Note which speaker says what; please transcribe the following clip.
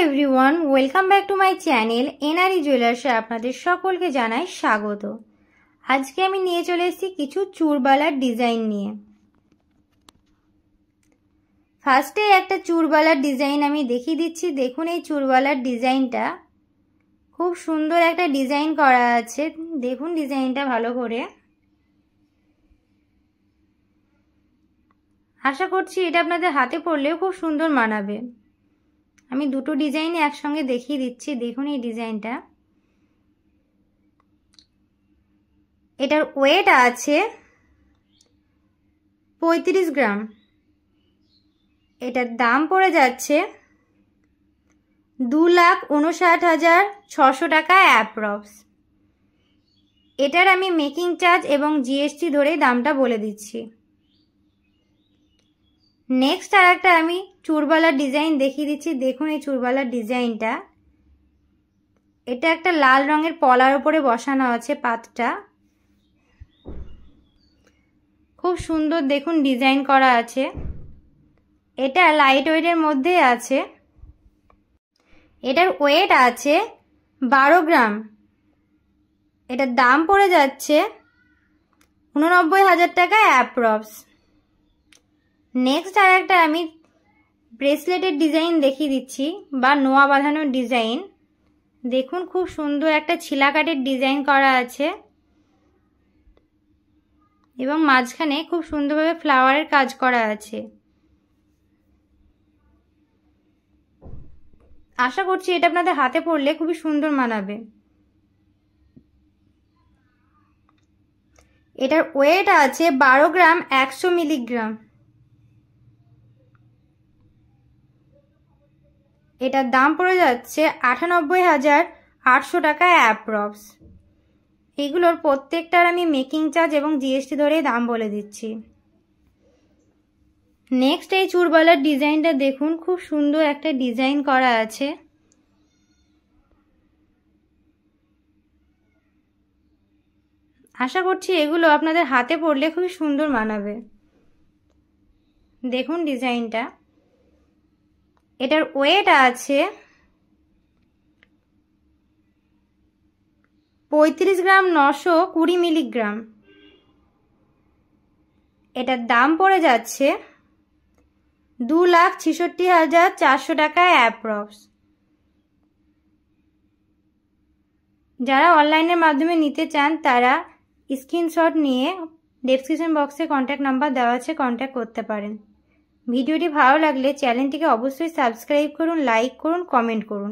Speaker 1: Everyone, welcome back to my channel NRE জুয়েলার্সে আপনাদের সকলকে জানাই স্বাগত। আজকে আমি নিয়ে চলে এসেছি কিছু চুড়বালার ডিজাইন নিয়ে। ফার্স্টে একটা চুড়বালার ডিজাইন আমি দেখিয়ে দিচ্ছি। দেখুন এই চুড়বালার ডিজাইনটা খুব সুন্দর একটা ডিজাইন করা আছে। দেখুন ডিজাইনটা ভালো করে। আশা করছি এটা আপনাদের হাতে পড়লেও খুব সুন্দর মানাবে। আমি দুটো ডিজাইনই একসঙ্গে দেখিয়ে দিচ্ছি। দেখুন এই ডিজাইনটা, এটার ওয়েট আছে 35 গ্রাম। এটার দাম পড়ে যাচ্ছে 2,59,600 টাকা অ্যাপ্রক্স। এটার আমি মেকিং চার্জ এবং জিএসটি ধরে দামটা বলে দিচ্ছি। নেক্সট আর একটা আমি চুড়বালার ডিজাইন দেখিয়ে দিচ্ছি। দেখুন এই চুড়বালার ডিজাইনটা, এটা একটা লাল রঙের পলার উপরে বসানো আছে পাতটা। খুব সুন্দর দেখুন ডিজাইন করা আছে। এটা লাইট ওয়েটের মধ্যে আছে। এটার ওয়েট আছে 12 গ্রাম। এটার দাম পড়ে যাচ্ছে 89,000 টাকা অ্যাপ্রক্স। নেক্সট আর একটা আমি ব্রেসলেটের ডিজাইন দেখিয়ে দিচ্ছি, বা নোয়া বাঁধানোর ডিজাইন। দেখুন খুব সুন্দর একটা ছিলাকাটের ডিজাইন করা আছে এবং মাঝখানে খুব সুন্দরভাবে ফ্লাওয়ারের কাজ করা আছে। আশা করছি এটা আপনাদের হাতে পড়লে খুবই সুন্দর মানাবে। এটার ওয়েট আছে 12 গ্রাম 100 মিলিগ্রাম। এটার দাম পড়ে যাচ্ছে 98,800 টাকা অ্যাপ্রক্স। এগুলোর প্রত্যেকটার আমি মেকিং চার্জ এবং জিএসটি ধরে দাম বলে দিচ্ছি। নেক্সট এই চুড়বালার ডিজাইনটা দেখুন, খুব সুন্দর একটা ডিজাইন করা আছে। আশা করছি এগুলো আপনাদের হাতে পড়লে খুবই সুন্দর মানাবে। দেখুন ডিজাইনটা, এটার ওয়েট আছে 35 গ্রাম 920 মিলিগ্রাম। এটার দাম পড়ে যাচ্ছে 2,66,400 টাকা অ্যাপ্রক্স। যারা অনলাইনের মাধ্যমে নিতে চান তারা স্ক্রিনশট নিয়ে ডেসক্রিপশন বক্সে কন্ট্যাক্ট নাম্বার দেওয়া আছে, কন্ট্যাক্ট করতে পারেন। ভিডিওটি ভালো লাগলে চ্যানেলটিকে অবশ্যই সাবস্ক্রাইব করুন, লাইক করুন, কমেন্ট করুন।